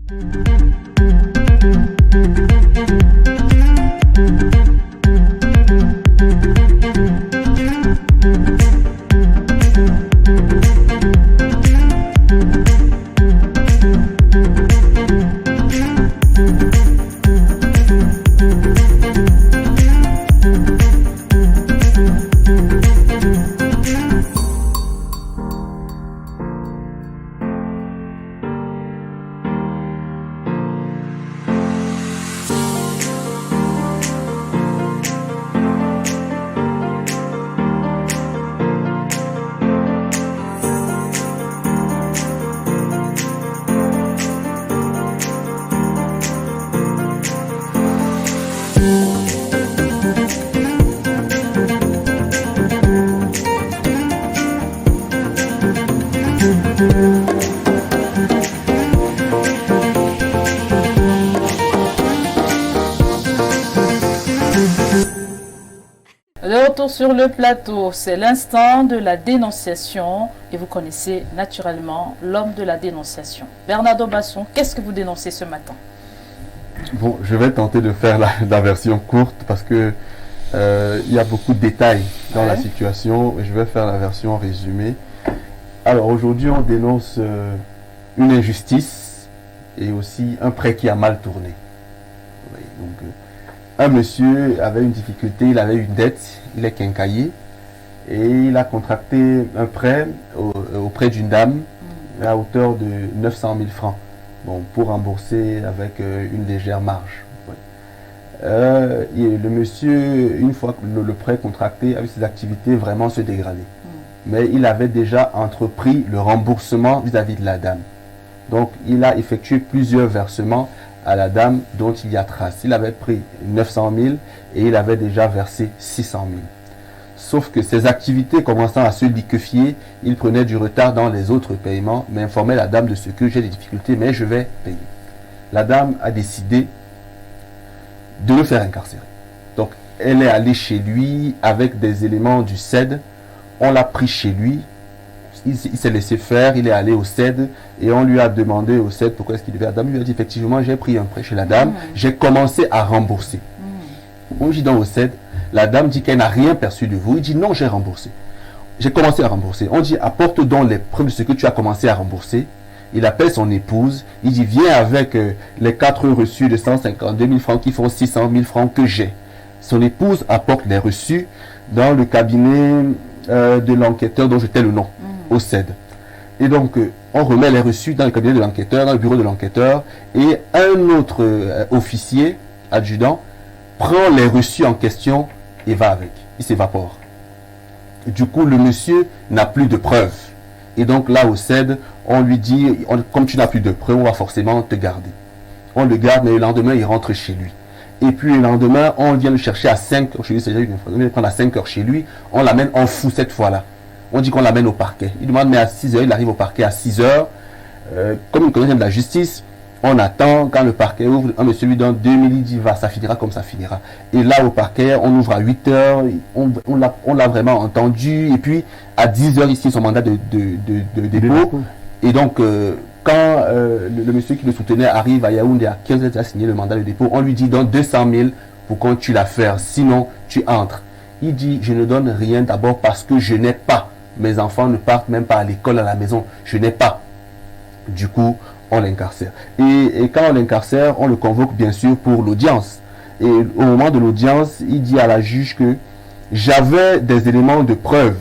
De retour sur le plateau, c'est l'instant de la dénonciation et vous connaissez naturellement l'homme de la dénonciation. Bernardo Basson, qu'est-ce que vous dénoncez ce matin? Bon, je vais tenter de faire la version courte parce que il y a beaucoup de détails dans la situation et je vais faire la version résumée. Alors aujourd'hui, on dénonce une injustice et aussi un prêt qui a mal tourné. Oui, donc, un monsieur avait une difficulté, il avait une dette, il est quincaillier et il a contracté un prêt auprès d'une dame à hauteur de 900 000 francs bon, pour rembourser avec une légère marge. Oui. Le monsieur, une fois que le prêt contracté, a vu ses activités vraiment se dégrader. Mais il avait déjà entrepris le remboursement vis-à-vis de la dame. Donc il a effectué plusieurs versements à la dame dont il y a trace. Il avait pris 900 000 et il avait déjà versé 600 000. Sauf que ses activités commençant à se liquéfier, il prenait du retard dans les autres paiements, mais informait la dame de ce que j'ai des difficultés, mais je vais payer. La dame a décidé de le faire incarcérer. Donc elle est allée chez lui avec des éléments du CED. On l'a pris chez lui. Il s'est laissé faire, il est allé au CED et on lui a demandé au CED pourquoi est-ce qu'il devait. La dame lui a dit effectivement j'ai pris un prêt chez la dame, j'ai commencé à rembourser. On dit donc au CED, la dame dit qu'elle n'a rien perçu de vous, il dit non j'ai remboursé. J'ai commencé à rembourser. On dit apporte donc les preuves de ce que tu as commencé à rembourser. Il appelle son épouse, il dit viens avec les 4 reçus de 152 000 francs qui font 600 000 francs que j'ai. Son épouse apporte les reçus dans le cabinet de l'enquêteur dont je tais le nom. Au CED. Et donc, on remet les reçus dans le cabinet de l'enquêteur, dans le bureau de l'enquêteur, et un autre officier, adjudant, prend les reçus en question et va avec. Il s'évapore. Du coup, le monsieur n'a plus de preuves. Et donc, là, au CED, on lui dit, comme tu n'as plus de preuves, on va forcément te garder. On le garde, mais le lendemain, il rentre chez lui. Et puis, le lendemain, on vient le chercher à 5 heures chez lui. C'est-à-dire, on vient le prendre à 5 heures chez lui. On l'amène en fou cette fois-là. On dit qu'on l'amène au parquet. Il demande, mais à 6 heures, il arrive au parquet à 6 heures. Comme il connaît de la justice, on attend quand le parquet ouvre. Un monsieur lui donne 2000, il dit, va, ça finira comme ça finira. Et là, au parquet, on ouvre à 8 heures. On l'a vraiment entendu. Et puis, à 10 heures, ici, son mandat de dépôt. Et donc, quand le monsieur qui le soutenait arrive à Yaoundé à 15 heures, il a signé le mandat de dépôt. On lui dit, donne 200 000 pour qu'on tue l'affaire. Sinon, tu entres. Il dit, je ne donne rien d'abord parce que je n'ai pas. Mes enfants ne partent même pas à l'école, à la maison. Je n'ai pas. Du coup, on l'incarcère. Et quand on l'incarcère, on le convoque bien sûr pour l'audience. Et au moment de l'audience, il dit à la juge que j'avais des éléments de preuve,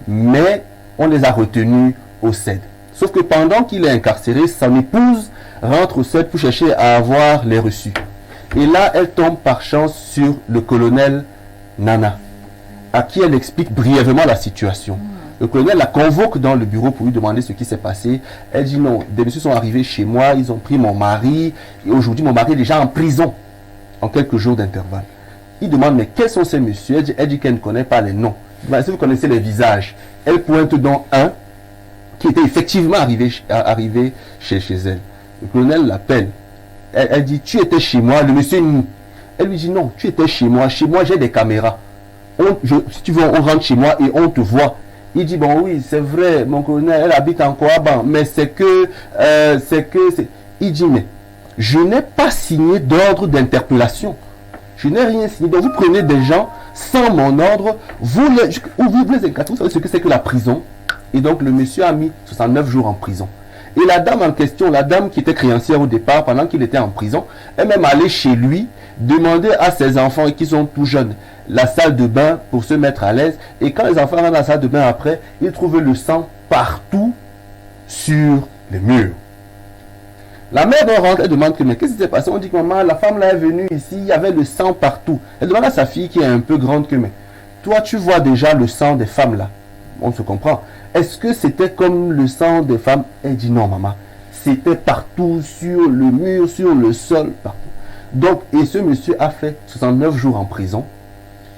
mais on les a retenus au CED. Sauf que pendant qu'il est incarcéré, son épouse rentre au CED pour chercher à avoir les reçus. Et là, elle tombe par chance sur le colonel Nana, à qui elle explique brièvement la situation. Le colonel la convoque dans le bureau pour lui demander ce qui s'est passé. Elle dit non, des messieurs sont arrivés chez moi, ils ont pris mon mari, et aujourd'hui mon mari est déjà en prison, en quelques jours d'intervalle. Il demande mais quels sont ces messieurs? Elle dit qu'elle ne connaît pas les noms. Si vous connaissez les visages, elle pointe dans un qui était effectivement arrivé chez elle. Le colonel l'appelle. Elle dit tu étais chez moi, le monsieur... Elle lui dit non, tu étais chez moi j'ai des caméras. Si tu veux, on rentre chez moi et on te voit. Il dit bon oui, c'est vrai, mon colonel, elle habite en Kouaban, mais Il dit, mais je n'ai pas signé d'ordre d'interpellation. Je n'ai rien signé. Donc vous prenez des gens sans mon ordre, vous les incarcérez. Vous savez ce que c'est que la prison. Et donc le monsieur a mis 69 jours en prison. Et la dame en question, la dame qui était créancière au départ, pendant qu'il était en prison, est même allée chez lui, demander à ses enfants qui sont tout jeunes, la salle de bain pour se mettre à l'aise. Et quand les enfants rentrent dans la salle de bain après, ils trouvent le sang partout sur les murs. La mère rentre, elle demande que, mais qu'est-ce qui s'est passé? On dit que maman, la femme là est venue ici, il y avait le sang partout. Elle demande à sa fille qui est un peu grande que, mais toi tu vois déjà le sang des femmes là. On se comprend. Est-ce que c'était comme le sang des femmes? Elle dit non maman. C'était partout, sur le mur, sur le sol, partout. Donc, et ce monsieur a fait 69 jours en prison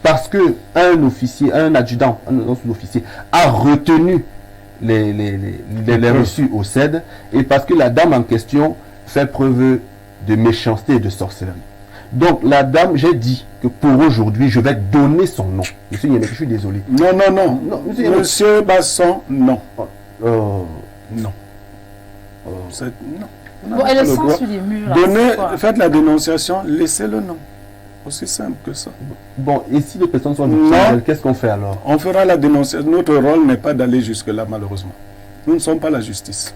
parce que un officier, un adjudant, un sous-officier a retenu les reçus au CED et parce que la dame en question fait preuve de méchanceté et de sorcellerie. Donc la dame, j'ai dit que pour aujourd'hui, je vais donner son nom. Monsieur Yémek, je suis désolé. Non. Monsieur Basson, non. Non. Non. Bon, et le sang sur les murs. Faites la dénonciation, laissez le nom. Aussi simple que ça. Bon, et si les personnes sont victimes, qu'est-ce qu'on fait alors? On fera la dénonciation. Notre rôle n'est pas d'aller jusque-là, malheureusement. Nous ne sommes pas la justice.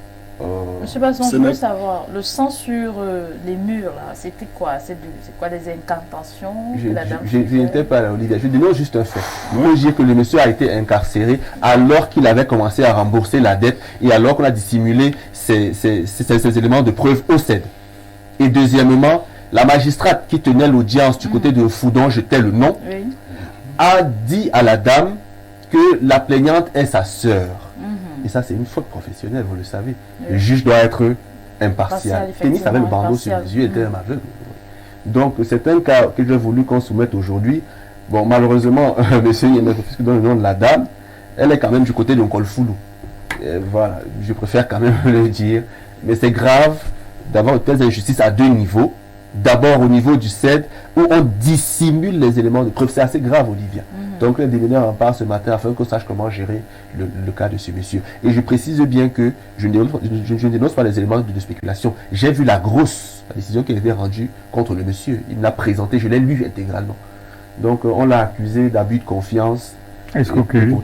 Monsieur Basson, je veux savoir, le sang sur les murs, là, c'était quoi? C'est quoi, des incantations que la dame je n'étais pas là, Olivia. Je dénonce juste un fait. Il faut dire que le monsieur a été incarcéré alors qu'il avait commencé à rembourser la dette et alors qu'on a dissimulé ces éléments de preuve au CED. Et deuxièmement, la magistrate qui tenait l'audience du côté de Foudon, je tais le nom, a dit à la dame que la plaignante est sa sœur. Et ça, c'est une faute professionnelle, vous le savez. Le juge doit être impartial. Ténis avait le bandeau sur les yeux, était un aveugle. Donc, c'est un cas que j'ai voulu qu'on soumette aujourd'hui. Bon, malheureusement, monsieur Yémek, puisque dans le nom de la dame, elle est quand même du côté de Nkolfoulou. Voilà, je préfère quand même le dire. Mais c'est grave d'avoir une telle injustice à deux niveaux. D'abord au niveau du CED, où on dissimule les éléments de preuve. C'est assez grave, Olivia. Donc, les démineurs en parlent ce matin afin qu'on sache comment gérer le cas de ce monsieur. Et je précise bien que je ne dénonce pas les éléments de spéculation. J'ai vu la décision qui a été rendue contre le monsieur. Il l'a présenté, je l'ai lu intégralement. Donc, on l'a accusé d'abus de confiance. Escroquerie.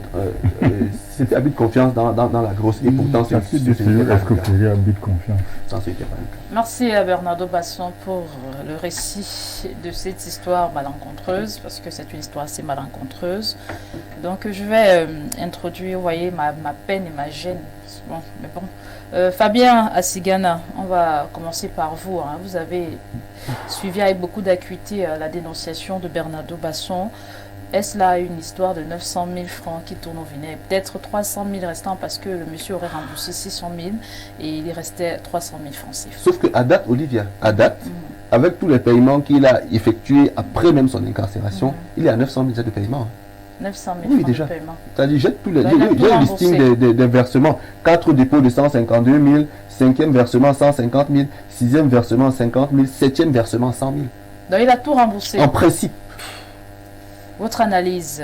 C'était abus de confiance dans la grosse. Et pourtant, c'est escroquerie, abus de confiance. Ça, c'était pas le cas. Merci à Bernardo Basson pour le récit de cette histoire malencontreuse, parce que c'est une histoire assez malencontreuse. Donc, je vais introduire, vous voyez, ma peine et ma gêne. Bon, mais bon. Fabien Assigana, on va commencer par vous. Hein. Vous avez suivi avec beaucoup d'acuité la dénonciation de Bernardo Basson. Est-ce là une histoire de 900 000 francs qui tourne au vinaigre? Peut-être 300 000 restants parce que le monsieur aurait remboursé 600 000 et il restait 300 000 francs CFA. Sauf qu'à date, Olivia, avec tous les paiements qu'il a effectués après même son incarcération, il est à 900 000 de paiement. 900 000 francs déjà. de paiement. C'est-à-dire, jette tous les. Il y a un listing des versements. 4 dépôts de 152 000, 5e versement 150 000, 6e versement 50 000, 7e versement 100 000. Donc il a tout remboursé. En principe. Votre analyse,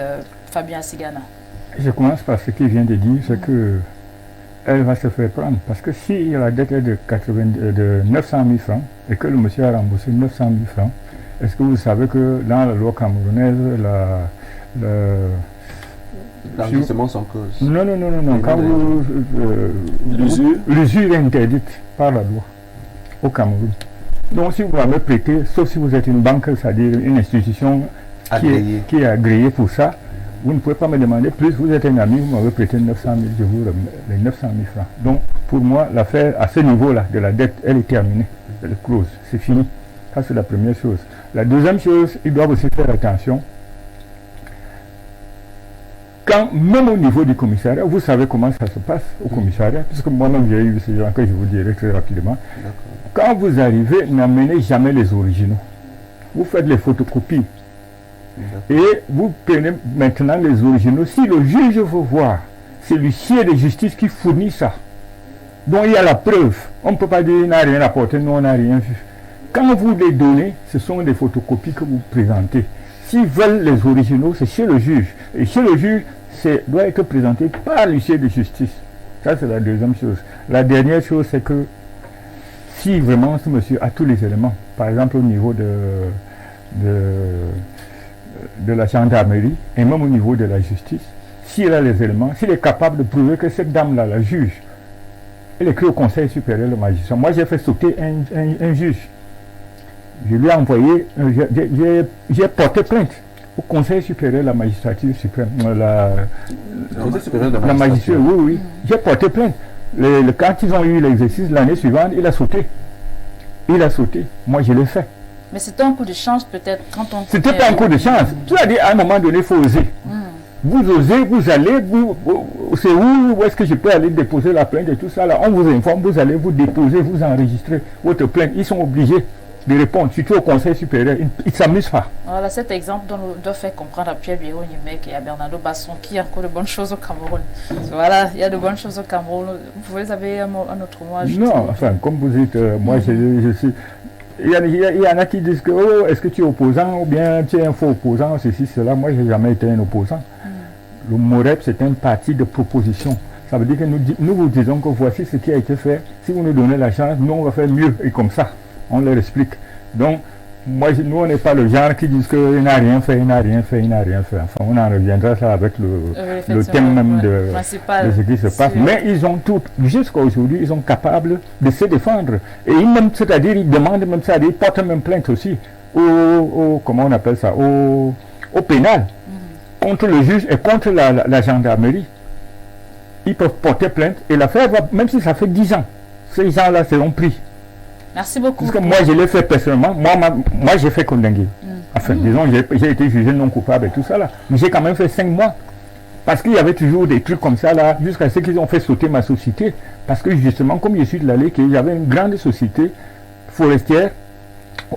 Fabien Assigana? Je commence par ce qu'il vient de dire, c'est que elle va se faire prendre. Parce que si la dette est de 900 000 francs et que le monsieur a remboursé 900 000 francs, est-ce que vous savez que dans la loi camerounaise, l'enregistrement sans cause. Non. Quand l'usure est interdite par la loi au Cameroun. Donc si vous m'avez prêté, sauf si vous êtes une banque, c'est-à-dire une institution qui est agréée pour ça, vous ne pouvez pas me demander plus. Vous êtes un ami, vous m'avez prêté 900 000, je vous remets les 900 000 francs. Donc pour moi, l'affaire à ce niveau-là de la dette, elle est terminée. Elle est close, c'est fini. Ça c'est la première chose. La deuxième chose, ils doivent aussi faire attention. Quand, même au niveau du commissariat, vous savez comment ça se passe au commissariat, puisque moi-même j'ai eu ces gens que je vous dirai très rapidement. Quand vous arrivez, n'amenez jamais les originaux. Vous faites les photocopies. Et vous prenez maintenant les originaux. Si le juge veut voir, c'est l'huissier de justice qui fournit ça. Donc il y a la preuve. On ne peut pas dire qu'il n'a rien apporté, nous on n'a rien vu. Quand vous les donnez, ce sont des photocopies que vous présentez. S'ils veulent les originaux, c'est chez le juge. Et chez le juge, doit être présenté par l'huissier de justice. Ça, c'est la deuxième chose. La dernière chose, c'est que si vraiment ce monsieur a tous les éléments, par exemple au niveau de la gendarmerie et même au niveau de la justice, s'il a les éléments, s'il est capable de prouver que cette dame-là, la juge, elle écrit au Conseil supérieur de magistrat. Moi, j'ai fait sauter un juge. Je lui ai envoyé, j'ai porté plainte au Conseil supérieur de la magistrature suprême. La magistrature, oui. J'ai porté plainte. Quand ils ont eu l'exercice l'année suivante, il a sauté. Moi, je l'ai fait. Mais c'était un coup de chance peut-être quand on... C'était pas un coup de chance. Tu as dit à un moment donné, il faut oser. Vous osez, vous allez, c'est où est-ce que je peux aller déposer la plainte et tout ça là. On vous informe, vous allez vous déposer, vous enregistrer votre plainte. Ils sont obligés de répondre, surtout au Conseil supérieur. Ils ne s'amusent pas. Voilà, cet exemple doit faire comprendre à Pierre Biérot-Niemek et à Bernardo Basson qu'il y a encore de bonnes choses au Cameroun. Voilà, il y a de bonnes choses au Cameroun. Vous avez un autre mot à ajouter? Non, enfin, comme vous dites, moi je suis... Il y en a qui disent que oh, est-ce que tu es opposant ou bien tu es un faux opposant, ceci, cela. Moi, je n'ai jamais été un opposant. Le MOREP, c'est un parti de proposition. Ça veut dire que nous vous disons que voici ce qui a été fait. Si vous nous donnez la chance, nous, on va faire mieux. Et comme ça, on leur explique. Donc, nous, on n'est pas le genre qui dit qu'il n'a rien fait. Enfin, on en reviendra ça avec le thème même de ce qui se passe. Mais ils ont tout, jusqu'à aujourd'hui, ils sont capables de se défendre. Et c'est-à-dire, ils demandent même ça, ils portent même plainte aussi comment on appelle ça, au pénal, contre le juge et contre la gendarmerie. Ils peuvent porter plainte et l'affaire va, même si ça fait 10 ans, ces gens-là seront pris. Merci beaucoup. Parce que moi, je l'ai fait personnellement. Moi j'ai fait condamner. Enfin, disons, j'ai été jugé non coupable et tout ça là. Mais j'ai quand même fait 5 mois. Parce qu'il y avait toujours des trucs comme ça là, jusqu'à ce qu'ils ont fait sauter ma société. Parce que justement, comme je suis de l'allée, qu'il y avait une grande société forestière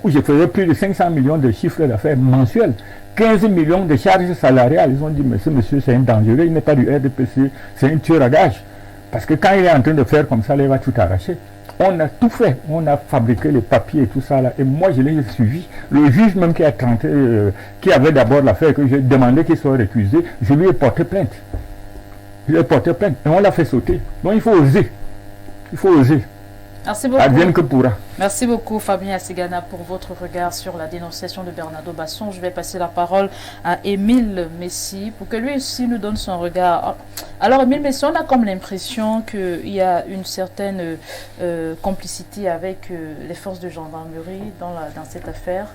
où je faisais plus de 500 millions de chiffres d'affaires mensuels. 15 millions de charges salariales. Ils ont dit, mais ce monsieur, c'est un dangereux, il n'est pas du RDPC, c'est un tueur à gages. Parce que quand il est en train de faire comme ça, il va tout arracher. On a tout fait, on a fabriqué les papiers et tout ça là. Et moi, je l'ai suivi. Le juge même qui a tenté, qui avait d'abord l'affaire, que j'ai demandé qu'il soit récusé, je lui ai porté plainte. Et on l'a fait sauter. Donc il faut oser. Merci beaucoup. Advienne que pourra. Merci beaucoup Fabien Assigana pour votre regard sur la dénonciation de Bernardo Basson. Je vais passer la parole à Émile Messi pour que lui aussi nous donne son regard. Alors Émile Messi, on a comme l'impression qu'il y a une certaine complicité avec les forces de gendarmerie dans cette affaire.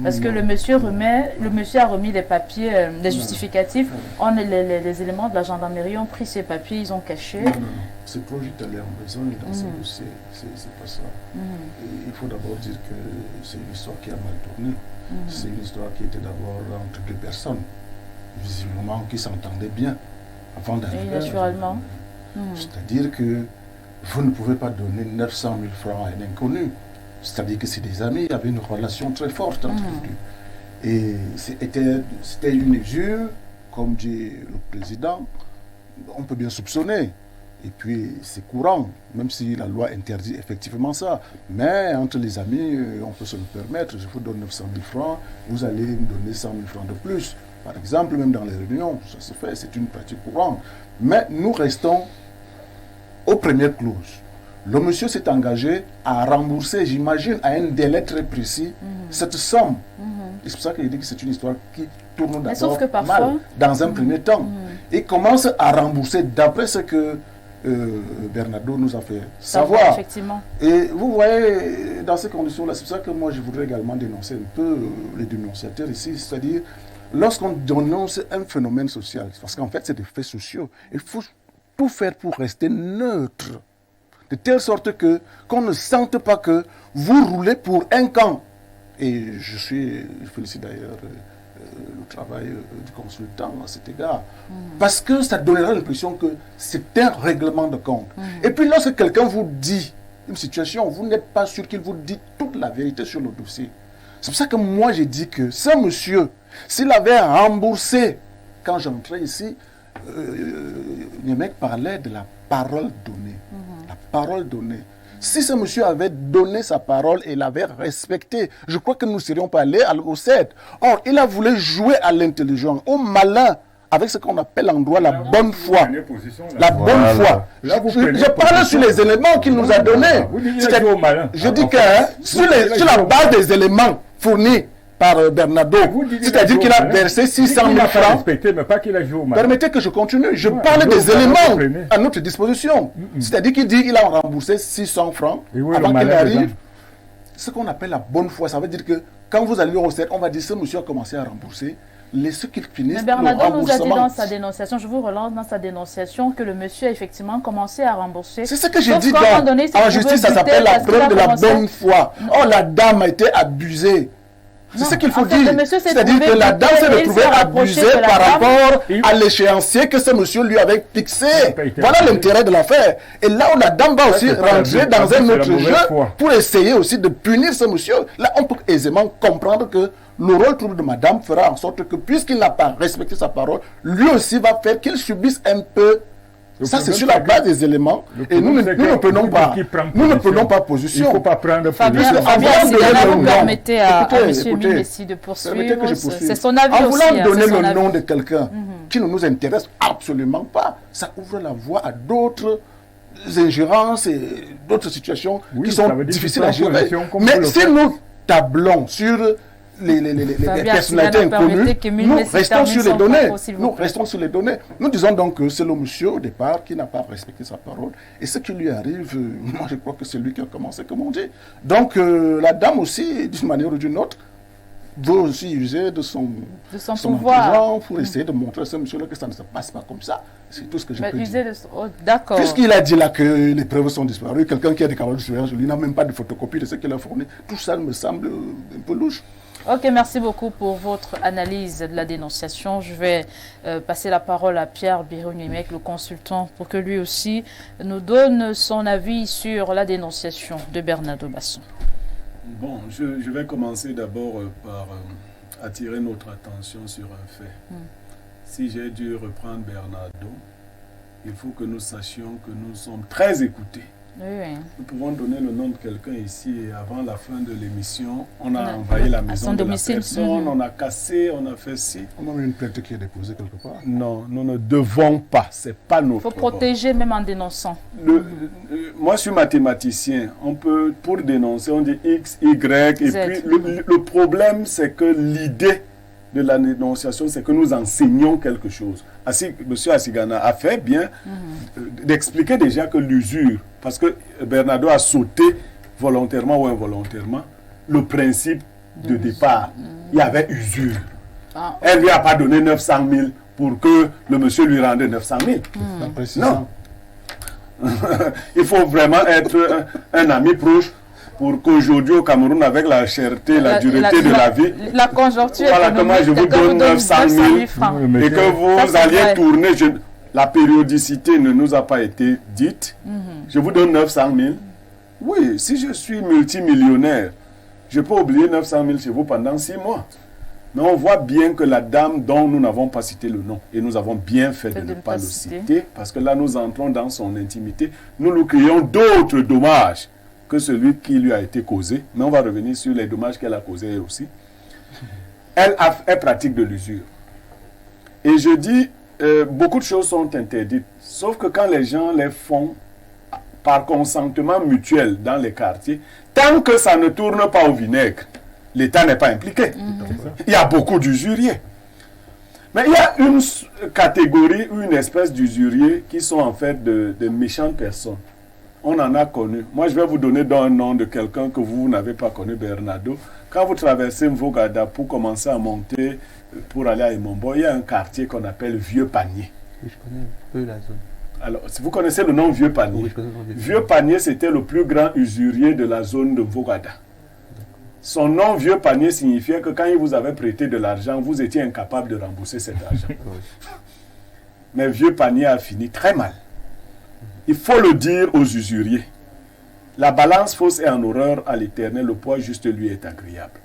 Parce que le monsieur a remis des papiers, des justificatifs. Les éléments de la gendarmerie ont pris ces papiers, ils ont caché. Non. C'est trop vite aller en besoin dans ce dossier. C'est pas ça. Et il faut d'abord dire que c'est une histoire qui a mal tourné. C'est une histoire qui était d'abord entre deux personnes, visiblement qui s'entendaient bien avant d'arriver. Naturellement. C'est-à-dire que vous ne pouvez pas donner 900 000 francs à un inconnu. C'est-à-dire que c'est des amis, il y avait une relation très forte entre les deux. Et c'était une usure, comme dit le président, on peut bien soupçonner. Et puis c'est courant, même si la loi interdit effectivement ça. Mais entre les amis, on peut se le permettre. Je vous donne 900 000 francs, vous allez me donner 100 000 francs de plus. Par exemple, même dans les réunions, ça se fait, c'est une pratique courante. Mais nous restons aux premières clauses. Le monsieur s'est engagé à rembourser, j'imagine, à un délai très précis, cette somme. Et c'est pour ça qu'il dit que c'est une histoire qui tourne d'abord mal, dans un premier temps. Il commence à rembourser d'après ce que Bernardo nous a fait savoir. Effectivement. Et vous voyez, dans ces conditions-là, c'est pour ça que moi je voudrais également dénoncer un peu les dénonciateurs ici, c'est-à-dire lorsqu'on dénonce un phénomène social, parce qu'en fait c'est des faits sociaux, il faut tout faire pour rester neutre. De telle sorte qu'on ne sente pas que vous roulez pour un camp. Et je félicite d'ailleurs le travail du consultant à cet égard. Parce que ça donnera l'impression que c'est un règlement de compte. Et puis lorsque quelqu'un vous dit une situation, vous n'êtes pas sûr qu'il vous dit toute la vérité sur le dossier. C'est pour ça que moi j'ai dit que ce monsieur, s'il avait remboursé, quand j'entrais ici, Niemek parlait de la parole donnée. La parole donnée. Si ce monsieur avait donné sa parole et l'avait respectée, je crois que nous ne serions pas allés au CED. Or, il a voulu jouer à l'intelligence, au malin, avec ce qu'on appelle en droit la bonne foi. La bonne Voilà. foi. Là, vous Je prenez parle position. sur les éléments qu'il nous a donnés. Vous dites, il a C'est-à-dire- joué au malin. Je dis En que fait, hein, sur la base des éléments fournis par Bernardo, Vous dites, c'est-à-dire qu'il a versé 600 000 francs. francs. Respecté, mais pas qu'il a joué au malin. Permettez que je continue. Je Ouais, parle jouer des au malin, éléments vous prenez. à notre disposition. C'est-à-dire qu'il dit qu'il a remboursé 600 francs Et où est le avant qu'il malin arrive. dedans? Ce qu'on appelle la bonne foi, ça veut dire que quand vous allez au recette, on va dire ce monsieur a commencé à rembourser. Laissez qu'il finisse Mais le Bernardo nous a dit remboursement. dans sa dénonciation, je vous relance dans sa dénonciation, que le monsieur a effectivement commencé à rembourser. C'est ce que j'ai Sauf dit qu'à un moment donné, si en vous justice, ça pouvez s'appelle buter la parce qu'il preuve a de la commencé- bonne foi. Oh, la dame a été abusée. C'est Non, ce qu'il faut en fait, dire. le monsieur s'est C'est-à-dire trouvé que la dame buté s'est et il retrouvée s'est rapproché abusée de la par dame. rapport Et- à l'échéancier que ce monsieur lui avait fixé. pas été Voilà abusé. l'intérêt de l'affaire. Et là où la dame va aussi c'est pas rentrer l'abus, dans l'abus, un c'est la autre mauvaise jeu foi. pour essayer aussi de punir ce monsieur, là on peut aisément comprendre que le rôle trouble de madame fera en sorte que puisqu'il n'a pas respecté sa parole, lui aussi va faire qu'il subisse un peu. Le Ça, c'est problème, sur la c'est que- base des éléments. Le Et nous problème, c'est ne que prenons pas. qui prend Nous ne position. prenons pas Il ne position. faut pas prendre Fabien, position. Fabien, Fabien, en si voulant là, donner vous le nom. permettez à Écoutez, M. écoutez. Messi de Permettez poursuivre, que je poursuive. c'est son avis En aussi. voulant hein, donner c'est son le avis. nom de quelqu'un qui ne nous intéresse absolument pas, ça ouvre la voie à d'autres ingérences et d'autres situations Oui, qui ça sont veut dire difficiles qu'il à prend gérer. position comme Mais vous le si faites. nous tablons sur les Fabien, personnalités si vous inconnues, permettez qu'Emile nous Messi restons termine sur les son données. propos, s'il vous Nous plaît. restons sur les données. Nous disons donc que c'est le monsieur au départ qui n'a pas respecté sa parole. Et ce qui lui arrive, moi je crois que c'est lui qui a commencé, comme on dit. Donc la dame aussi, d'une manière ou d'une autre, veut aussi user de son pouvoir. intelligence pour essayer de montrer à ce monsieur-là que ça ne se passe pas comme ça. C'est tout ce que je peux dire. Oh, d'accord. Puisqu'il a dit là que les preuves sont disparues, quelqu'un qui a des caméras de surveillance, lui n'a même pas de photocopie de ce qu'il a fourni. Tout ça me semble un peu louche. Ok, merci beaucoup pour votre analyse de la dénonciation. Je vais passer la parole à Pierre Bironimek, le consultant, pour que lui aussi nous donne son avis sur la dénonciation de Bernardo Basson. Bon, je vais commencer d'abord par attirer notre attention sur un fait. Si j'ai dû reprendre Bernardo, il faut que nous sachions que nous sommes très écoutés. Oui, oui. Nous pouvons donner le nom de quelqu'un ici et avant la fin de l'émission, on a envahi la maison son de domicile. la personne, on a cassé, on a fait ci. On a une plainte qui est déposée quelque part. Non, nous ne devons pas, c'est pas Il notre faut rôle. protéger même en dénonçant. Moi, je suis mathématicien. On peut, pour dénoncer, on dit X, Y. Et Z. puis, le problème, c'est que l'idée de la dénonciation, c'est que nous enseignons quelque chose. M. Assigana a fait bien d'expliquer déjà que l'usure, parce que Bernardo a sauté volontairement ou involontairement le principe de départ. Il y avait usure. Ah. Elle ne lui a pas donné 900 000 pour que le monsieur lui rende 900 000. Non. Il faut vraiment être un ami proche pour qu'aujourd'hui au Cameroun, avec la cherté, la dureté de la vie, La conjoncture voilà comment économique, je vous quelqu'un donne 900 000 francs. et que vous Ça, c'est alliez vrai. tourner. La périodicité ne nous a pas été dite. Je vous donne 900 000. Oui, si je suis multimillionnaire, je peux oublier 900 000 chez vous pendant 6 mois. Mais on voit bien que la dame dont nous n'avons pas cité le nom, et nous avons bien fait de ne pas le citer, parce que là nous entrons dans son intimité, nous lui créons d'autres dommages que celui qui lui a été causé. Mais on va revenir sur les dommages qu'elle a causés elle aussi. Elle pratique de l'usure. Et je dis, beaucoup de choses sont interdites, sauf que quand les gens les font par consentement mutuel dans les quartiers, tant que ça ne tourne pas au vinaigre, l'État n'est pas impliqué. Il y a beaucoup d'usuriers. Mais il y a une catégorie, une espèce d'usuriers qui sont en fait de méchantes personnes. On en a connu. Moi, je vais vous donner un nom de quelqu'un que vous n'avez pas connu, Bernardo. Quand vous traversez Mvogada pour commencer à monter, pour aller à Emombo, il y a un quartier qu'on appelle Vieux Panier. Oui, je connais un peu la zone. Alors, si vous connaissez le nom Vieux Panier, Oui, je connais le nom Vieux Panier, c'était le plus grand usurier de la zone de Mvogada. Son nom Vieux Panier signifiait que quand il vous avait prêté de l'argent, vous étiez incapable de rembourser cet argent. Mais Vieux Panier a fini très mal. Il faut le dire aux usuriers. La balance fausse est en horreur à l'Éternel, le poids juste lui est agréable.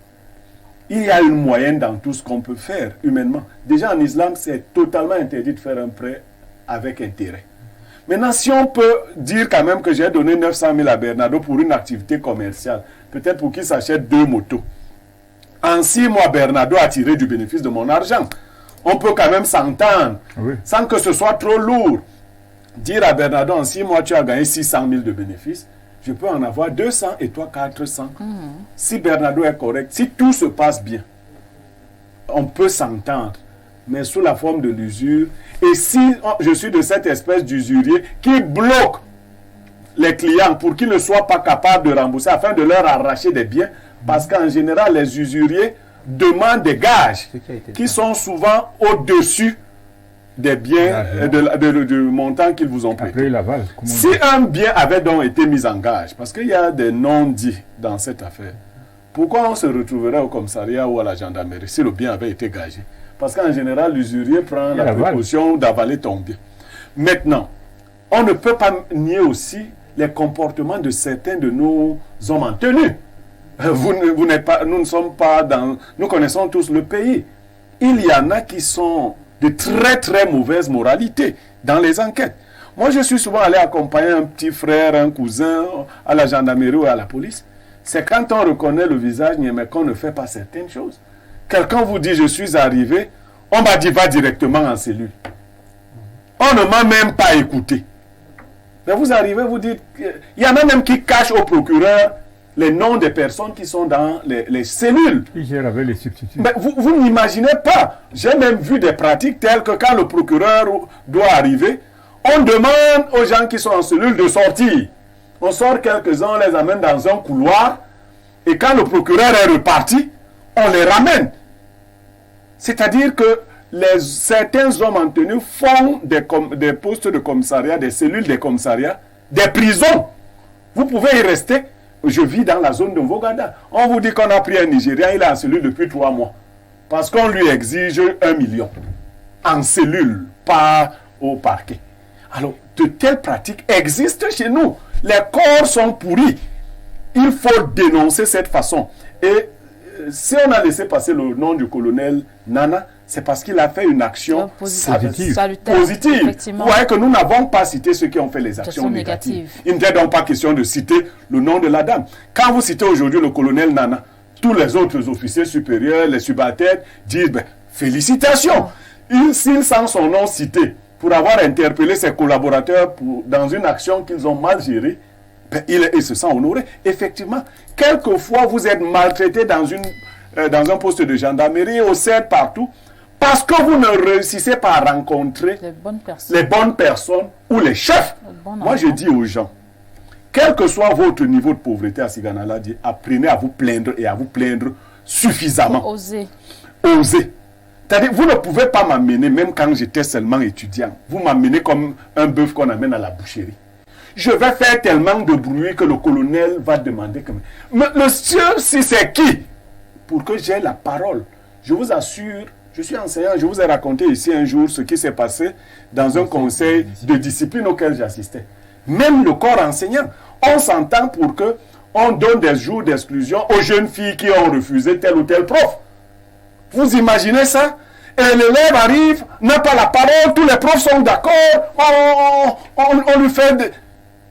Il y a une moyenne dans tout ce qu'on peut faire humainement. Déjà en islam, c'est totalement interdit de faire un prêt avec intérêt. Maintenant, si on peut dire quand même que j'ai donné 900 000 à Bernardo pour une activité commerciale, peut-être pour qu'il s'achète 2 motos. En 6 mois, Bernardo a tiré du bénéfice de mon argent. on peut quand même s'entendre, Oui. sans que ce soit trop lourd. Dire à Bernardo, en 6 mois, tu as gagné 600 000 de bénéfices, je peux en avoir 200 et toi 400. Si Bernardo est correct, si tout se passe bien, on peut s'entendre, mais sous la forme de l'usure. Et si je suis de cette espèce d'usurier qui bloque les clients pour qu'ils ne soient pas capables de rembourser afin de leur arracher des biens, parce qu'en général, les usuriers demandent des gages qui sont souvent au-dessus des biens du montant qu'ils vous ont prêté. Après l'aval. Si un bien avait donc été mis en gage, parce qu'il y a des non-dits dans cette affaire, pourquoi on se retrouverait au commissariat ou à la gendarmerie si le bien avait été gagé? Parce qu'en général, l'usurier prend la précaution d'avaler ton bien. Maintenant, on ne peut pas nier aussi les comportements de certains de nos hommes en tenue. Vous n'êtes pas, nous ne sommes pas dans... Nous connaissons tous le pays. Il y en a qui sont de très très mauvaise moralité dans les enquêtes. Moi, je suis souvent allé accompagner un petit frère, un cousin à la gendarmerie ou à la police. C'est quand on reconnaît le visage, mais qu'on ne fait pas certaines choses. Quelqu'un vous dit, je suis arrivé, on m'a dit, va directement en cellule. On ne m'a même pas écouté. Mais vous arrivez, vous dites, il y en a même qui cachent au procureur les noms des personnes qui sont dans les cellules. Qui gèrent avec les substituts. Mais vous n'imaginez pas. J'ai même vu des pratiques telles que quand le procureur doit arriver, on demande aux gens qui sont en cellule de sortir. On sort quelques-uns, on les amène dans un couloir, et quand le procureur est reparti, on les ramène. C'est-à-dire que certains hommes en tenue font des postes de commissariat, des cellules des commissariats, des prisons. Vous pouvez y rester. Je vis dans la zone de Mvogada. On vous dit qu'on a pris un Nigérien, il est en cellule depuis 3 mois. Parce qu'on lui exige 1 million. En cellule, pas au parquet. Alors, de telles pratiques existent chez nous. Les corps sont pourris. Il faut dénoncer cette façon. Et si on a laissé passer le nom du colonel Nana, c'est parce qu'il a fait une action positive. Vous voyez que nous n'avons pas cité ceux qui ont fait les actions négatives. Il n'était donc pas question de citer le nom de la dame. Quand vous citez aujourd'hui le colonel Nana, tous les autres officiers supérieurs, les subalternes, disent félicitations. S'ils sentent son nom cité pour avoir interpellé ses collaborateurs dans une action qu'ils ont mal gérée, il se sent honoré. Effectivement, quelquefois vous êtes maltraité dans un poste de gendarmerie, au CERT, partout, parce que vous ne réussissez pas à rencontrer les bonnes personnes ou les chefs. Moi, je dis aux gens, quel que soit votre niveau de pauvreté à Siganaladi, apprenez à vous plaindre et à vous plaindre suffisamment. Oser. C'est-à-dire, vous ne pouvez pas m'amener, même quand j'étais seulement étudiant, vous m'amenez comme un bœuf qu'on amène à la boucherie. Je vais faire tellement de bruit que le colonel va demander que... Mais monsieur, si c'est qui? Pour que j'ai la parole. Je vous assure, je suis enseignant, je vous ai raconté ici un jour ce qui s'est passé dans un conseil de discipline auquel j'assistais. Même le corps enseignant, on s'entend pour que on donne des jours d'exclusion aux jeunes filles qui ont refusé tel ou tel prof. Vous imaginez ça? Et l'élève arrive, n'a pas la parole, tous les profs sont d'accord, on lui fait...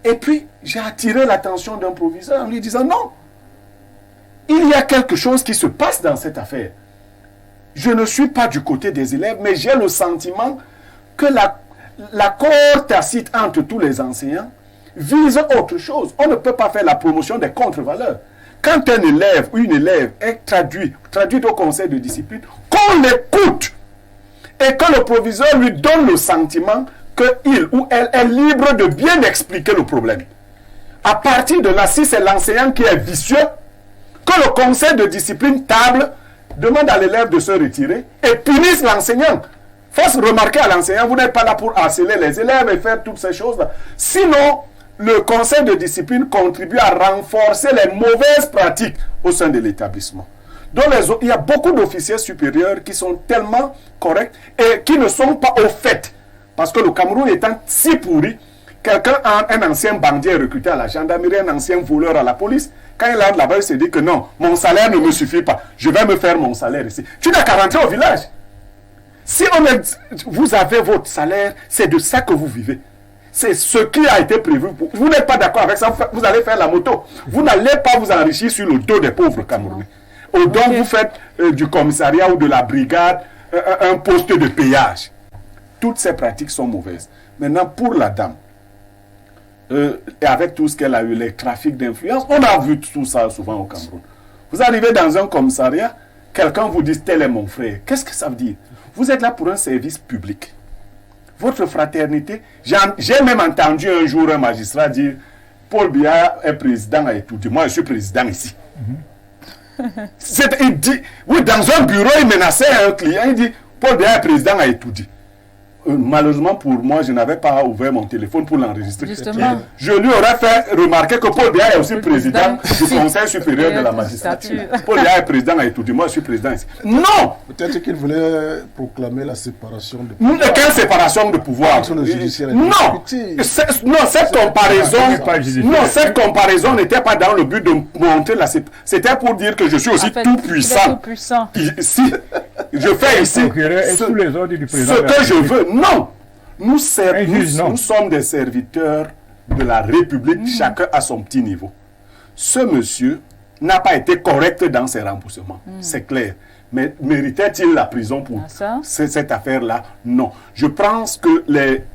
Et puis, j'ai attiré l'attention d'un proviseur en lui disant non. Il y a quelque chose qui se passe dans cette affaire. Je ne suis pas du côté des élèves, mais j'ai le sentiment que l'accord tacite entre tous les enseignants vise autre chose. On ne peut pas faire la promotion des contre-valeurs. Quand un élève ou une élève est traduit au conseil de discipline, qu'on l'écoute et que le proviseur lui donne le sentiment qu'il ou elle est libre de bien expliquer le problème. À partir de là, si c'est l'enseignant qui est vicieux, que le conseil de discipline table, demande à l'élève de se retirer et punisse l'enseignant. Fasse remarquer à l'enseignant, vous n'êtes pas là pour harceler les élèves et faire toutes ces choses-là. Sinon, le conseil de discipline contribue à renforcer les mauvaises pratiques au sein de l'établissement. Donc, il y a beaucoup d'officiers supérieurs qui sont tellement corrects et qui ne sont pas au fait. Parce que le Cameroun étant si pourri, quelqu'un, un ancien bandit est recruté à la gendarmerie, un ancien voleur à la police. Quand il entre là-bas, il se dit que non, mon salaire ne me suffit pas. Je vais me faire mon salaire ici. Tu n'as qu'à rentrer au village. Si vous avez votre salaire, c'est de ça que vous vivez. C'est ce qui a été prévu. Vous n'êtes pas d'accord avec ça, vous allez faire la moto. Vous n'allez pas vous enrichir sur le dos des pauvres Camerounais. Donc vous faites du commissariat ou de la brigade un poste de péage. Toutes ces pratiques sont mauvaises. Maintenant, pour la dame, et avec tout ce qu'elle a eu, les trafics d'influence, on a vu tout ça souvent au Cameroun. Vous arrivez dans un commissariat, quelqu'un vous dit tel est mon frère. Qu'est-ce que ça veut dire? Vous êtes là pour un service public. Votre fraternité, j'ai même entendu un jour un magistrat dire Paul Biya est président à Etoudi. Moi, je suis président ici. Il dit, oui, dans un bureau, il menaçait un client, il dit Paul Biya est président à Etoudi. Malheureusement pour moi, je n'avais pas ouvert mon téléphone pour l'enregistrer. Je lui aurais fait remarquer que Paul Biya est aussi président du Conseil supérieur de la magistrature. Paul Biya est président à Etoudi. Moi, je suis président ici. Non! Peut-être qu'il voulait proclamer la séparation de pouvoir. Quelle séparation de pouvoir? Entre le judiciaire et non! l'exécutif. Cette comparaison n'était pas dans le but de montrer la séparation. C'était pour dire que je suis aussi tout puissant. Si je fais ici ce que je veux. Non, nous sommes des serviteurs de la République, chacun à son petit niveau. Ce monsieur n'a pas été correct dans ses remboursements, c'est clair. Mais méritait-il la prison pour cette affaire-là? Non. Je pense que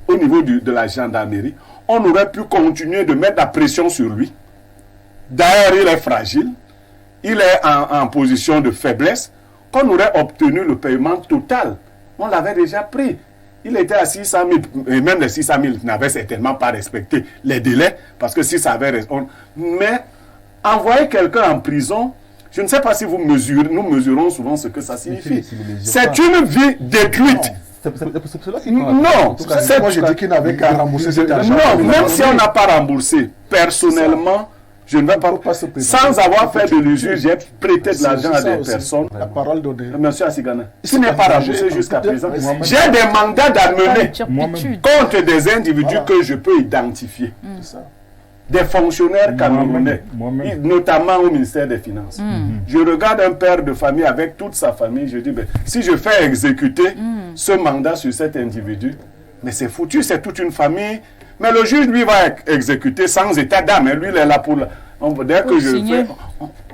au niveau de la gendarmerie, on aurait pu continuer de mettre la pression sur lui. D'ailleurs, il est fragile, il est en position de faiblesse, qu'on aurait obtenu le paiement total. On l'avait déjà pris. Il était à 600 000, et même les 600 000 n'avaient certainement pas respecté les délais, parce que si ça avait... Mais envoyer quelqu'un en prison, je ne sais pas si nous mesurons souvent ce que ça signifie. C'est une vie détruite. Non, moi je dis qu'il n'avait qu'à rembourser cet argent. Non, même si on n'a pas remboursé, personnellement, je ne vais pas sans avoir fait de l'usure, j'ai prêté de l'argent à des personnes. La parole donnée. Monsieur Assigana, qui n'est pas remboursé jusqu'à présent. J'ai des mandats d'amener contre des individus que je peux identifier. Des fonctionnaires camerounais, notamment au ministère des Finances. Je regarde un père de famille avec toute sa famille, je dis, ben, si je fais exécuter ce mandat sur cet individu, mais c'est foutu, c'est toute une famille. Mais le juge, lui, va exécuter sans état d'âme. Lui, il est là pour... Dès que je fais...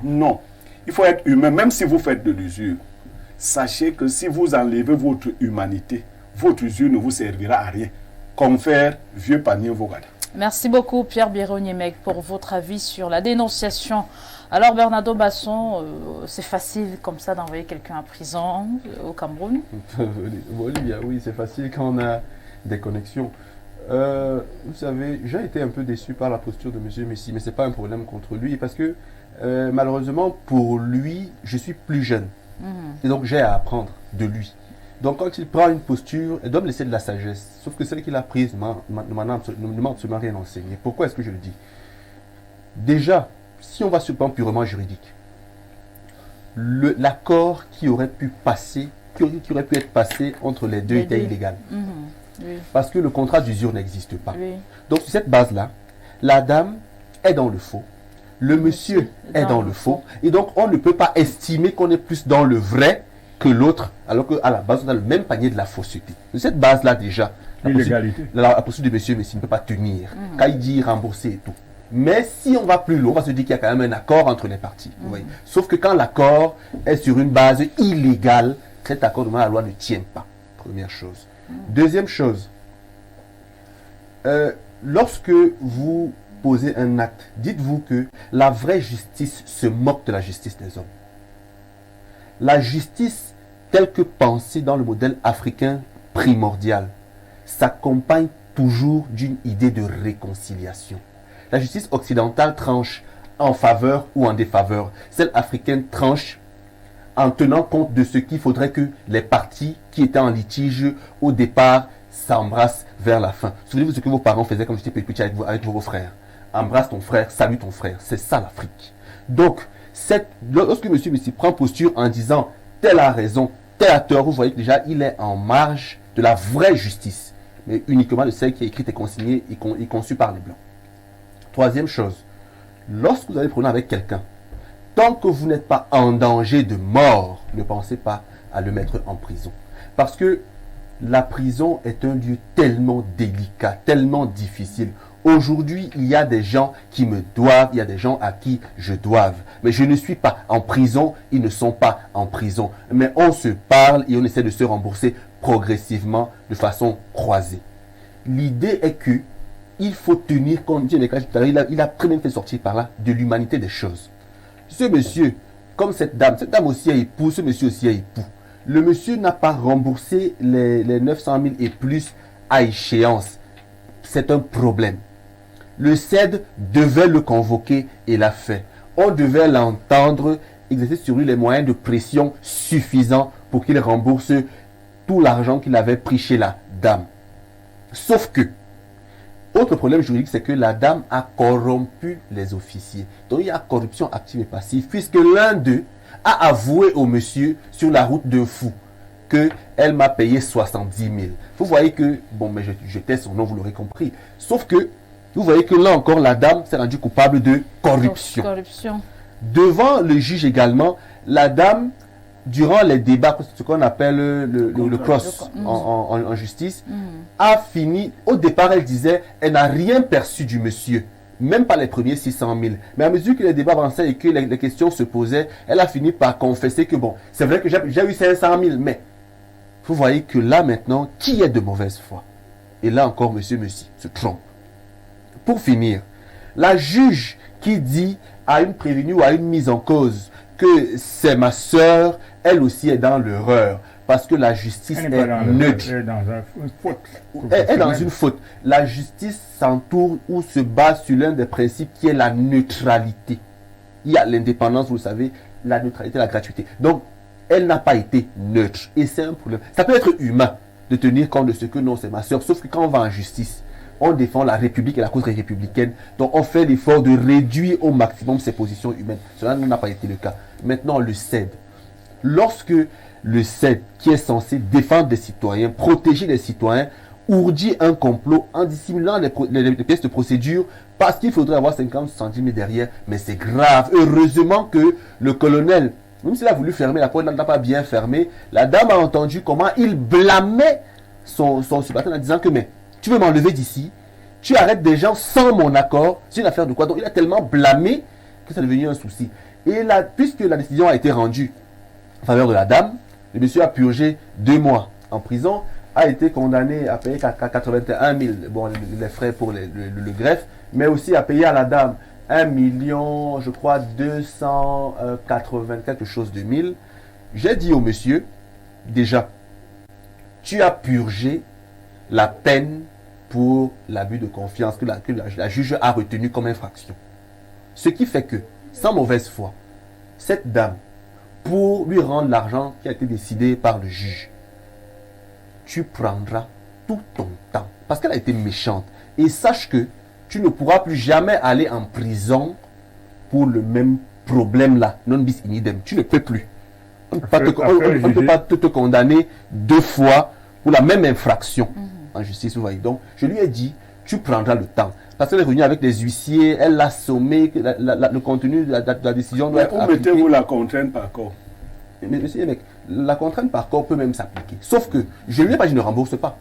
Non. Il faut être humain, même si vous faites de l'usure. Sachez que si vous enlevez votre humanité, votre usure ne vous servira à rien. Confère, vieux panier, vos gars. Merci beaucoup, Pierre Bironiemec, pour votre avis sur la dénonciation. Alors, Bernardo Basson, c'est facile comme ça d'envoyer quelqu'un en prison au Cameroun? Oui, c'est facile quand on a des connexions. Vous savez, j'ai été un peu déçu par la posture de M. Messi, mais ce n'est pas un problème contre lui, parce que malheureusement, pour lui, je suis plus jeune. Et donc, j'ai à apprendre de lui. Donc, quand il prend une posture, il doit me laisser de la sagesse. Sauf que celle qu'il a prise ne m'a absolument rien enseigné. Pourquoi est-ce que je le dis? Déjà, si on va sur le plan purement juridique, l'accord qui aurait pu passer, qui aurait pu être passé entre les deux était illégal. Parce que le contrat d'usure n'existe pas. Donc, sur cette base-là, la dame est dans le faux. Le monsieur est dans le faux. Et donc, on ne peut pas estimer qu'on est plus dans le vrai que l'autre, alors qu'à la base, on a le même panier de la fausseté. De cette base-là, déjà, la posture de monsieur Messi ne peut pas tenir. Quand il dit rembourser et tout. Mais si on va plus loin, on va se dire qu'il y a quand même un accord entre les parties. Sauf que quand l'accord est sur une base illégale, cet accord devant la loi ne tient pas. Première chose. Deuxième chose, lorsque vous posez un acte, dites-vous que la vraie justice se moque de la justice des hommes. La justice, telle que pensée dans le modèle africain primordial, s'accompagne toujours d'une idée de réconciliation. La justice occidentale tranche en faveur ou en défaveur. Celle africaine tranche en tenant compte de ce qu'il faudrait que les parties qui étaient en litige au départ s'embrassent vers la fin. Souvenez-vous de ce que vos parents faisaient quand vous étiez petit avec vos frères. Embrasse ton frère, salue ton frère. C'est ça l'Afrique. Donc, lorsque M. Messi prend posture en disant tel a raison, tel a tort, vous voyez que déjà il est en marge de la vraie justice, mais uniquement de celle qui est écrite et consignée et conçue par les Blancs. Troisième chose, lorsque vous avez problème avec quelqu'un, tant que vous n'êtes pas en danger de mort, ne pensez pas à le mettre en prison. Parce que la prison est un lieu tellement délicat, tellement difficile. Aujourd'hui, il y a des gens qui me doivent, il y a des gens à qui je doive. Mais je ne suis pas en prison, ils ne sont pas en prison. Mais on se parle et on essaie de se rembourser progressivement de façon croisée. L'idée est que il faut tenir compte, il a très bien fait sortir par là de l'humanité des choses. Ce monsieur, comme cette dame aussi a époux, ce monsieur aussi a époux. Le monsieur n'a pas remboursé les 900 000 et plus à échéance. C'est un problème. Le CED devait le convoquer et l'a fait. On devait l'entendre, exercer sur lui les moyens de pression suffisants pour qu'il rembourse tout l'argent qu'il avait pris chez la dame. Sauf que, autre problème juridique, c'est que la dame a corrompu les officiers. Donc il y a corruption active et passive, puisque l'un d'eux a avoué au monsieur sur la route de fou qu'elle m'a payé 70 000. Vous voyez que, bon, mais je tais son nom, vous l'aurez compris. Sauf que, vous voyez que là encore, la dame s'est rendue coupable de corruption. Devant le juge également, la dame, durant les débats, ce qu'on appelle le cross en justice, a fini, au départ elle disait, elle n'a rien perçu du monsieur, même pas les premiers 600 000. Mais à mesure que les débats avançaient et que les questions se posaient, elle a fini par confesser que bon, c'est vrai que j'ai eu 500 000, mais vous voyez que là maintenant, qui est de mauvaise foi? Et là encore, monsieur se trompe. Pour finir, la juge qui dit à une prévenue ou à une mise en cause que c'est ma soeur, elle aussi est dans l'erreur. Parce que la justice est neutre. Elle est dans une faute. La justice s'entoure ou se base sur l'un des principes qui est la neutralité. Il y a l'indépendance, vous le savez, la neutralité, la gratuité. Donc, elle n'a pas été neutre. Et c'est un problème. Ça peut être humain de tenir compte de ce que non, c'est ma soeur. Sauf que quand on va en justice, on défend la République et la cause républicaine. Donc on fait l'effort de réduire au maximum ses positions humaines. Cela n'a pas été le cas. Maintenant, le CED. Lorsque le CED, qui est censé défendre des citoyens, protéger les citoyens, ourdit un complot en dissimulant les pièces de procédure parce qu'il faudrait avoir 50 centimes derrière, mais c'est grave. Heureusement que le colonel, même s'il a voulu fermer la porte, il n'a pas bien fermé, la dame a entendu comment il blâmait son subalterne en disant que mais tu veux m'enlever d'ici, tu arrêtes des gens sans mon accord, c'est une affaire de quoi? Donc il a tellement blâmé que ça est devenu un souci. Et là, puisque la décision a été rendue en faveur de la dame, le monsieur a purgé 2 mois en prison, a été condamné à payer 81 000, bon, les frais pour le greffe, mais aussi à payer à la dame 1 million, je crois, 280 quelque chose de 1000. J'ai dit au monsieur, déjà, tu as purgé la peine pour l'abus de confiance que la juge a retenu comme infraction. Ce qui fait que, sans mauvaise foi, cette dame, pour lui rendre l'argent qui a été décidé par le juge, tu prendras tout ton temps. Parce qu'elle a été méchante. Et sache que tu ne pourras plus jamais aller en prison pour le même problème là. Non bis in idem. Tu ne peux plus. On ne peut pas te condamner 2 fois pour la même infraction en justice. Vous voyez. Donc, je lui ai dit, tu prendras le temps. Parce qu'elle est venue avec des huissiers, elle l'a sommé, le contenu de la décision doit être appliqué. Où mettez-vous la contrainte par corps? Mais monsieur mec, la contrainte par corps peut même s'appliquer. Sauf que je lui ai pas dit ne rembourse pas.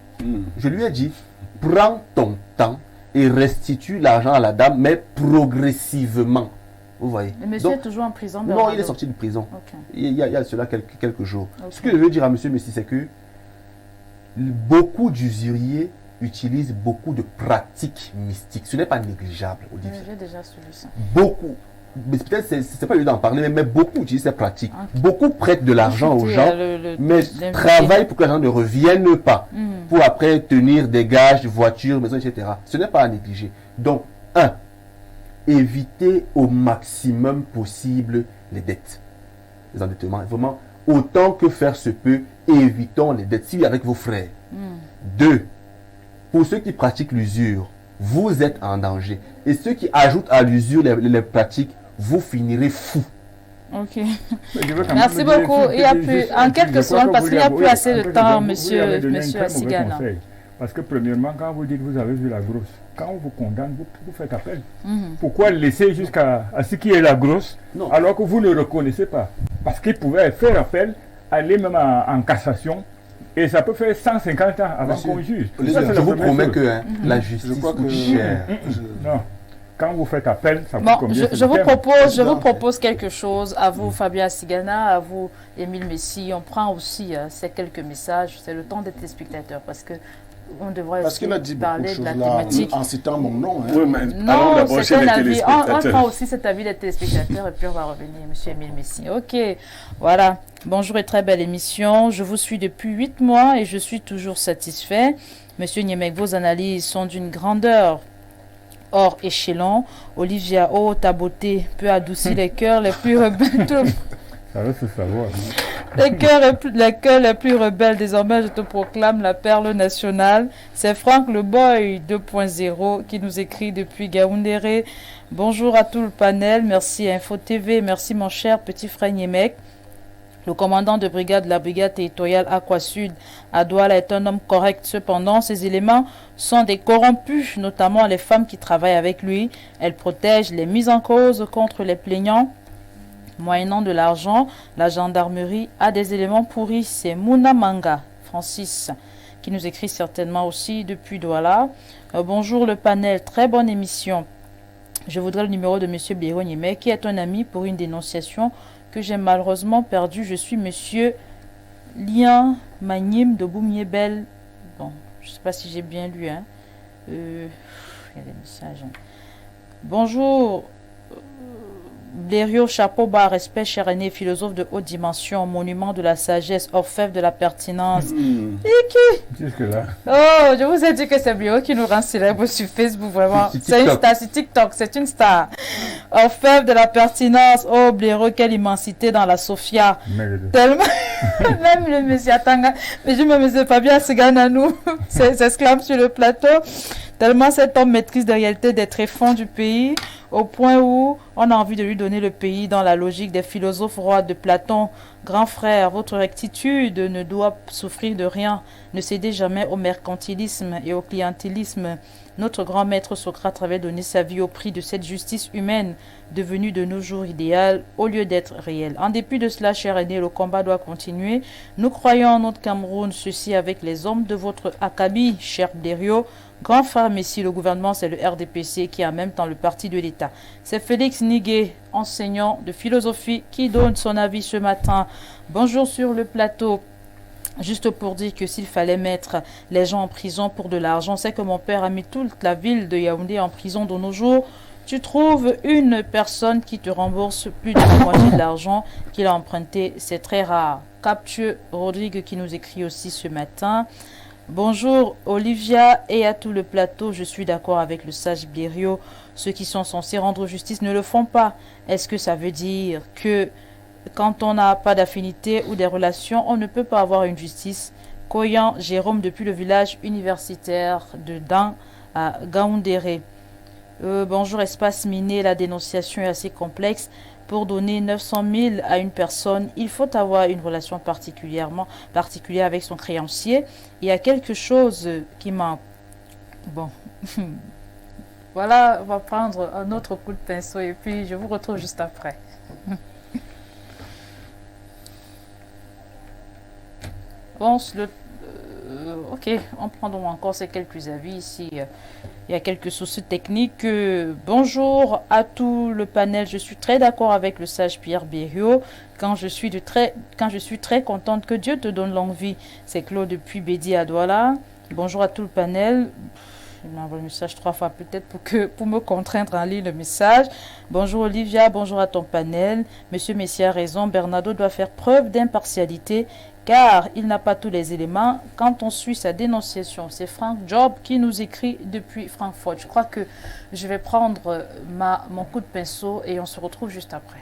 Je lui ai dit, prends ton temps et restitue l'argent à la dame, mais progressivement. Vous voyez. Le monsieur est toujours en prison? Non, il est sorti de prison. Okay. Il y a cela quelques jours. Okay. Ce que je veux dire à monsieur Messi, c'est que beaucoup d'usuriers utilisent beaucoup de pratiques mystiques. Ce n'est pas négligeable, Olivier. J'ai déjà suivi ça. Beaucoup. Mais peut-être c'est pas lieu d'en parler, mais beaucoup utilisent ces pratiques. Okay. Beaucoup prêtent de l'argent aux gens, mais travaillent pour que l'argent ne revienne pas. Pour après tenir des gages, voitures, maisons, etc. Ce n'est pas à négliger. Donc, 1. Évitez au maximum possible les dettes. Les endettements. Vraiment, autant que faire se peut, évitons les dettes. Si avec vos frères. 2. Pour ceux qui pratiquent l'usure, vous êtes en danger. Et ceux qui ajoutent à l'usure les pratiques, vous finirez fou. Ok. Merci beaucoup. Il y a plus, en quelques secondes, parce qu'il n'y a plus assez de temps, monsieur Asigana. Parce que premièrement, quand vous dites vous avez vu la grosse, quand on vous condamne, vous faites appel. Pourquoi laisser jusqu'à ce qui est la grosse, alors que vous ne le reconnaissez pas? Parce qu'il pouvait faire appel, aller même en cassation, Et ça peut faire 150 ans avant Monsieur, qu'on juge. Olivier, Ça, c'est Je la vous première promets chose. que la justice Je crois que- coûte cher. Non. Quand vous faites appel, ça coûte Bon, combien je vous c'est propose, propose quelque chose à vous, Fabien Sigana, à vous, Émile Messi. On prend aussi ces quelques messages. C'est le temps des téléspectateurs parce que on devrait Parce aussi qu'il a dit beaucoup de parler de choses la là, thématique. en citant mon nom. Hein. Oui, mais allons Non, d'abord c'est chez un les avis. On téléspectateurs. prend aussi cet avis des téléspectateurs et puis on va revenir, monsieur Émile Messi. Ok, voilà. Bonjour et très belle émission. Je vous suis depuis 8 mois et je suis toujours satisfait. Monsieur Niemek, vos analyses sont d'une grandeur hors échelon. Olivia, oh, ta beauté peut adoucir les cœurs les plus rebelles. Ça va se savoir. Les cœurs les plus rebelles, désormais je te proclame la perle nationale. C'est Franck le Boy 2.0 qui nous écrit depuis Gaoundéré. Bonjour à tout le panel, merci Info TV, merci mon cher petit frère Niemek. Le commandant de brigade de la brigade territoriale Aqua Sud à Douala est un homme correct. Cependant, ces éléments sont des corrompus, notamment les femmes qui travaillent avec lui. Elles protègent les mises en cause contre les plaignants. Moyennant de l'argent, la gendarmerie a des éléments pourris. C'est Mouna Manga, Francis, qui nous écrit certainement aussi depuis Douala. Bonjour le panel, très bonne émission. Je voudrais le numéro de M. Biro Niemek, qui est un ami pour une dénonciation que j'ai malheureusement perdu. Je suis monsieur Lien Magnim de Boumiébel. Bon, je ne sais pas si j'ai bien lu. Hein. Il y a des messages. Hein. Bonjour. Blériot, chapeau bas, respect, cher aîné, philosophe de haute dimension, monument de la sagesse, orfèvre de la pertinence. Et qui Jusque-là. Oh, je vous ai dit que c'est Blériot qui nous rend célèbre sur Facebook, vraiment. C'est une star, c'est TikTok, c'est une star. Orfèvre de la pertinence. Oh, Blériot, quelle immensité dans la Sophia. Tellement. Même le monsieur Atanga. Mais je me mesure pas bien, ce gars à nous. S'exclame sur le plateau. Tellement cet homme maîtrise des réalités des tréfonds du pays, au point où on a envie de lui donner le pays dans la logique des philosophes rois de Platon. Grand frère, votre rectitude ne doit souffrir de rien. Ne cédez jamais au mercantilisme et au clientélisme. Notre grand maître Socrate avait donné sa vie au prix de cette justice humaine, devenue de nos jours idéale au lieu d'être réelle. En dépit de cela, cher aîné, le combat doit continuer. Nous croyons en notre Cameroun, ceci avec les hommes de votre Akabi, cher Blériot. Grand frère Messi, le gouvernement, c'est le RDPC qui est en même temps le parti de l'État. C'est Félix Niguet, enseignant de philosophie, qui donne son avis ce matin. Bonjour sur le plateau. Juste pour dire que s'il fallait mettre les gens en prison pour de l'argent, c'est que mon père a mis toute la ville de Yaoundé en prison de nos jours. Tu trouves une personne qui te rembourse plus de la moitié de l'argent qu'il a emprunté. C'est très rare. Captieux Rodrigue qui nous écrit aussi ce matin. Bonjour Olivia et à tout le plateau, je suis d'accord avec le sage Blériot. Ceux qui sont censés rendre justice ne le font pas. Est-ce que ça veut dire que quand on n'a pas d'affinité ou des relations, on ne peut pas avoir une justice? Koyan Jérôme depuis le village universitaire de Dan à Gaoundéré. Bonjour Espace Miné, la dénonciation est assez complexe. Pour donner 900 000 à une personne, il faut avoir une relation particulière avec son créancier. Il y a quelque chose qui m'a... Bon, voilà, on va prendre un autre coup de pinceau et puis je vous retrouve juste après. Bon, ok, on prend donc encore ces quelques avis ici. Il y a quelques soucis techniques. Bonjour à tout le panel. Je suis très d'accord avec le sage Pierre Blériot. Quand je suis très contente que Dieu te donne longue vie. C'est Claude depuis Bédi à Douala. Bonjour à tout le panel. Je m'envoie le message 3 fois peut-être pour me contraindre à lire le message. Bonjour Olivia, bonjour à ton panel. Monsieur Messi a raison, Bernardo doit faire preuve d'impartialité car il n'a pas tous les éléments quand on suit sa dénonciation. C'est Frank Job qui nous écrit depuis Francfort. Je crois que je vais prendre mon coup de pinceau et on se retrouve juste après.